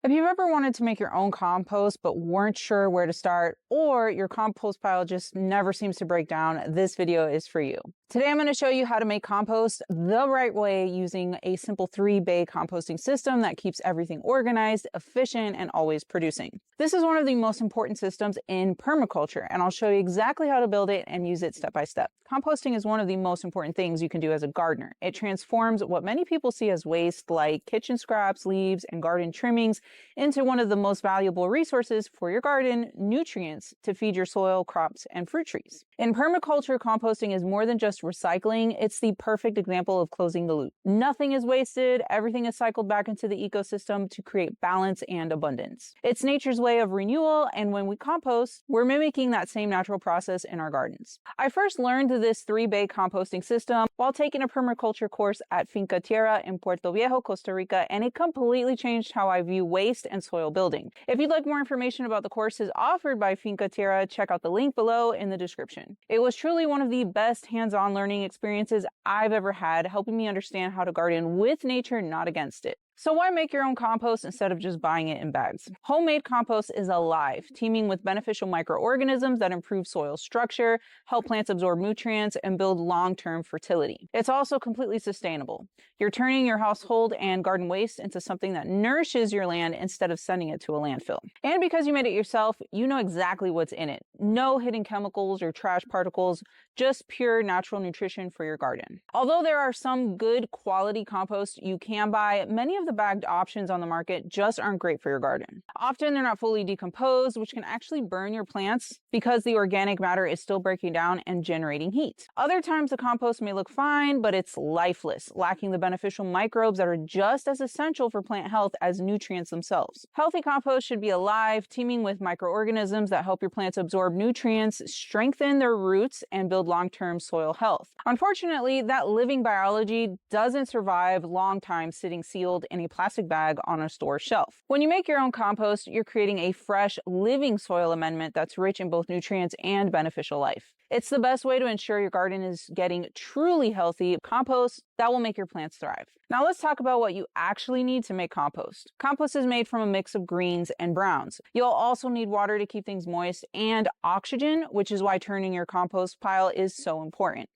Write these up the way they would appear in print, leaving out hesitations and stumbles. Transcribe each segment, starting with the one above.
If you've ever wanted to make your own compost but weren't sure where to start, or your compost pile just never seems to break down, this video is for you. Today I'm going to show you how to make compost the right way using a simple 3-bay composting system that keeps everything organized, efficient, and always producing. This is one of the most important systems in permaculture, and I'll show you exactly how to build it and use it step by step. Composting is one of the most important things you can do as a gardener. It transforms what many people see as waste, like kitchen scraps, leaves, and garden trimmings, into one of the most valuable resources for your garden, nutrients to feed your soil, crops, and fruit trees. In permaculture, composting is more than just recycling. It's the perfect example of closing the loop. Nothing is wasted. Everything is cycled back into the ecosystem to create balance and abundance. It's nature's way of renewal, and when we compost, we're mimicking that same natural process in our gardens. I first learned this 3-bay composting system while taking a permaculture course at Finca Tierra in Puerto Viejo, Costa Rica, and it completely changed how I view waste and soil building. If you'd like more information about the courses offered by Finca Tierra, check out the link below in the description. It was truly one of the best hands-on learning experiences I've ever had, helping me understand how to garden with nature, not against it. So why make your own compost instead of just buying it in bags? Homemade compost is alive, teeming with beneficial microorganisms that improve soil structure, help plants absorb nutrients, and build long-term fertility. It's also completely sustainable. You're turning your household and garden waste into something that nourishes your land instead of sending it to a landfill. And because you made it yourself, you know exactly what's in it. No hidden chemicals or trash particles, just pure natural nutrition for your garden. Although there are some good quality compost you can buy, many of the bagged options on the market just aren't great for your garden. Often they're not fully decomposed, which can actually burn your plants because the organic matter is still breaking down and generating heat. Other times the compost may look fine, but it's lifeless, lacking the beneficial microbes that are just as essential for plant health as nutrients themselves. Healthy compost should be alive, teeming with microorganisms that help your plants absorb nutrients, strengthen their roots, and build long-term soil health. Unfortunately, that living biology doesn't survive long time sitting sealed in a plastic bag on a store shelf. When you make your own compost, you're creating a fresh, living soil amendment that's rich in both nutrients and beneficial life. It's the best way to ensure your garden is getting truly healthy compost that will make your plants thrive. Now let's talk about what you actually need to make compost. Compost is made from a mix of greens and browns. You'll also need water to keep things moist and oxygen, which is why turning your compost pile is so important.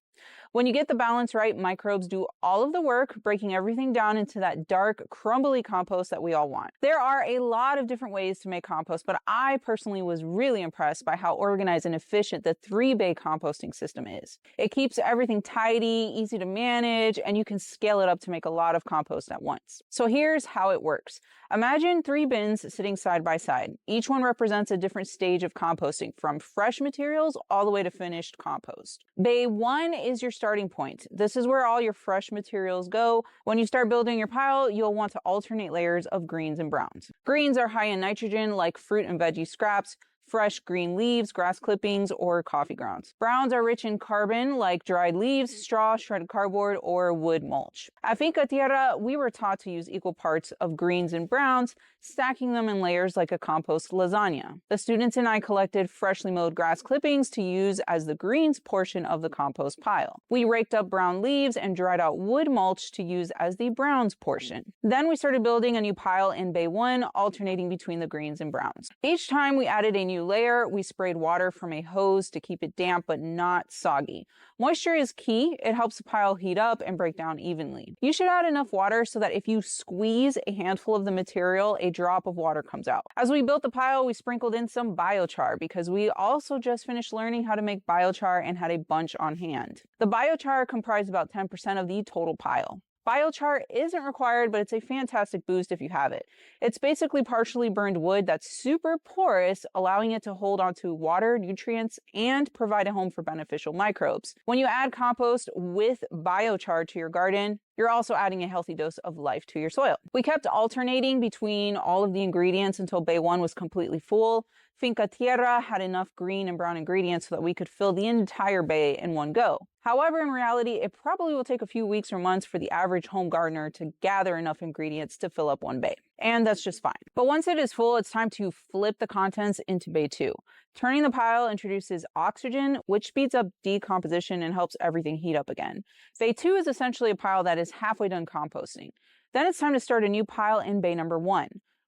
When you get the balance right, microbes do all of the work, breaking everything down into that dark, crumbly compost that we all want. There are a lot of different ways to make compost, but I personally was really impressed by how organized and efficient the 3-bay composting system is. It keeps everything tidy, easy to manage, and you can scale it up to make a lot of compost at once. So here's how it works. Imagine 3 bins sitting side by side. Each one represents a different stage of composting, from fresh materials all the way to finished compost. Bay 1 is your starting point. This is where all your fresh materials go. When you start building your pile, you'll want to alternate layers of greens and browns. Greens are high in nitrogen, like fruit and veggie scraps, fresh green leaves, grass clippings, or coffee grounds. Browns are rich in carbon, like dried leaves, straw, shredded cardboard, or wood mulch. At Finca Tierra, we were taught to use equal parts of greens and browns, stacking them in layers like a compost lasagna. The students and I collected freshly mowed grass clippings to use as the greens portion of the compost pile. We raked up brown leaves and dried out wood mulch to use as the browns portion. Then we started building a new pile in Bay 1, alternating between the greens and browns. Each time we added a new layer, we sprayed water from a hose to keep it damp but not soggy. Moisture is key. It helps the pile heat up and break down evenly. You should add enough water so that if you squeeze a handful of the material, a drop of water comes out. As we built the pile, we sprinkled in some biochar because we also just finished learning how to make biochar and had a bunch on hand. The biochar comprised about 10% of the total pile. Biochar isn't required, but it's a fantastic boost if you have it. It's basically partially burned wood that's super porous, allowing it to hold onto water, nutrients, and provide a home for beneficial microbes. When you add compost with biochar to your garden, you're also adding a healthy dose of life to your soil. We kept alternating between all of the ingredients until Bay 1 was completely full. Finca Tierra had enough green and brown ingredients so that we could fill the entire bay in one go. However, in reality, it probably will take a few weeks or months for the average home gardener to gather enough ingredients to fill up one bay. And that's just fine. But once it is full, it's time to flip the contents into Bay 2. Turning the pile introduces oxygen, which speeds up decomposition and helps everything heat up again. Bay 2 is essentially a pile that is halfway done composting. Then it's time to start a new pile in Bay number 1.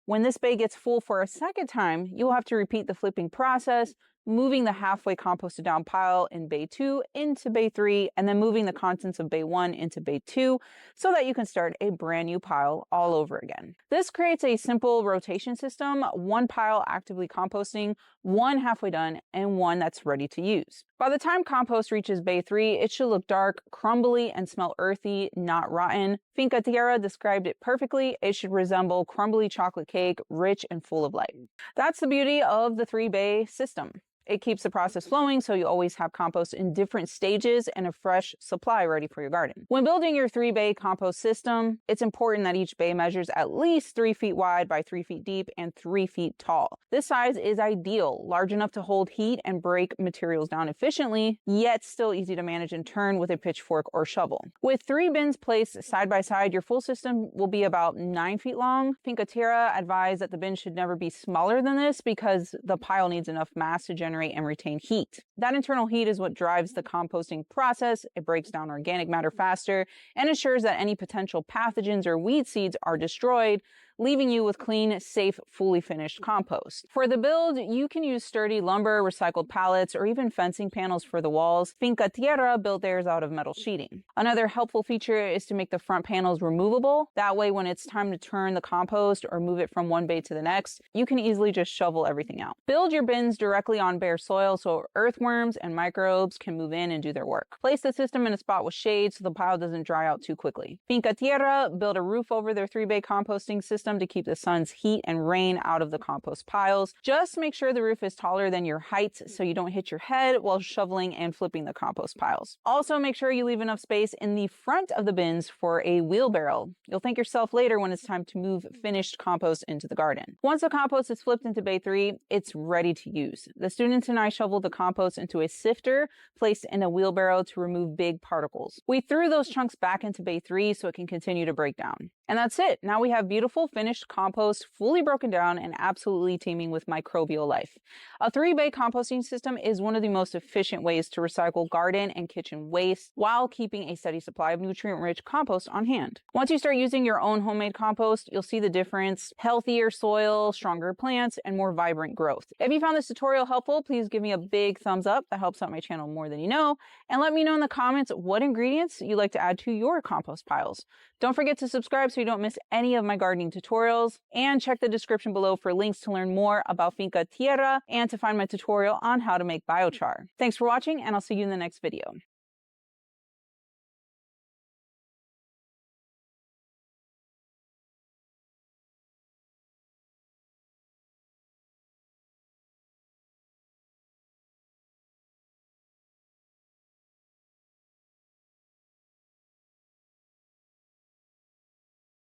When this bay gets full for a second time, you'll have to repeat the flipping process, moving the halfway composted down pile in bay 2 into bay 3, and then moving the contents of bay 1 into bay 2 so that you can start a brand new pile all over again. This creates a simple rotation system, one pile actively composting, one halfway done, and one that's ready to use. By the time compost reaches bay 3, it should look dark, crumbly, and smell earthy, not rotten. Finca Tierra described it perfectly. It should resemble crumbly chocolate cake, rich and full of light. That's the beauty of the 3-bay system. It keeps the process flowing, so you always have compost in different stages and a fresh supply ready for your garden. When building your 3-bay compost system, it's important that each bay measures at least 3 feet wide by 3 feet deep and 3 feet tall. This size is ideal, large enough to hold heat and break materials down efficiently, yet still easy to manage and turn with a pitchfork or shovel. With 3 bins placed side by side, your full system will be about 9 feet long. Finca Tierra advised that the bin should never be smaller than this because the pile needs enough mass to generate and retain heat. That internal heat is what drives the composting process. It breaks down organic matter faster and ensures that any potential pathogens or weed seeds are destroyed, leaving you with clean, safe, fully finished compost. For the build, you can use sturdy lumber, recycled pallets, or even fencing panels for the walls. Finca Tierra built theirs out of metal sheeting. Another helpful feature is to make the front panels removable. That way, when it's time to turn the compost or move it from one bay to the next, you can easily just shovel everything out. Build your bins directly on bare soil so earthworms and microbes can move in and do their work. Place the system in a spot with shade so the pile doesn't dry out too quickly. Finca Tierra built a roof over their 3-bay composting system to keep the sun's heat and rain out of the compost piles. Just make sure the roof is taller than your height so you don't hit your head while shoveling and flipping the compost piles. Also, make sure you leave enough space in the front of the bins for a wheelbarrow. You'll thank yourself later when it's time to move finished compost into the garden. Once the compost is flipped into bay 3, it's ready to use. The students and I shoveled the compost into a sifter placed in a wheelbarrow to remove big particles. We threw those chunks back into bay 3 so it can continue to break down. And that's it. Now we have beautiful finished compost, fully broken down and absolutely teeming with microbial life. A 3-bay composting system is one of the most efficient ways to recycle garden and kitchen waste while keeping a steady supply of nutrient-rich compost on hand. Once you start using your own homemade compost, you'll see the difference: healthier soil, stronger plants, and more vibrant growth. If you found this tutorial helpful, please give me a big thumbs up. That helps out my channel more than you know. And let me know in the comments what ingredients you'd like to add to your compost piles. Don't forget to subscribe so you don't miss any of my gardening tutorials, and check the description below for links to learn more about Finca Tierra and to find my tutorial on how to make biochar. Thanks for watching, and I'll see you in the next video.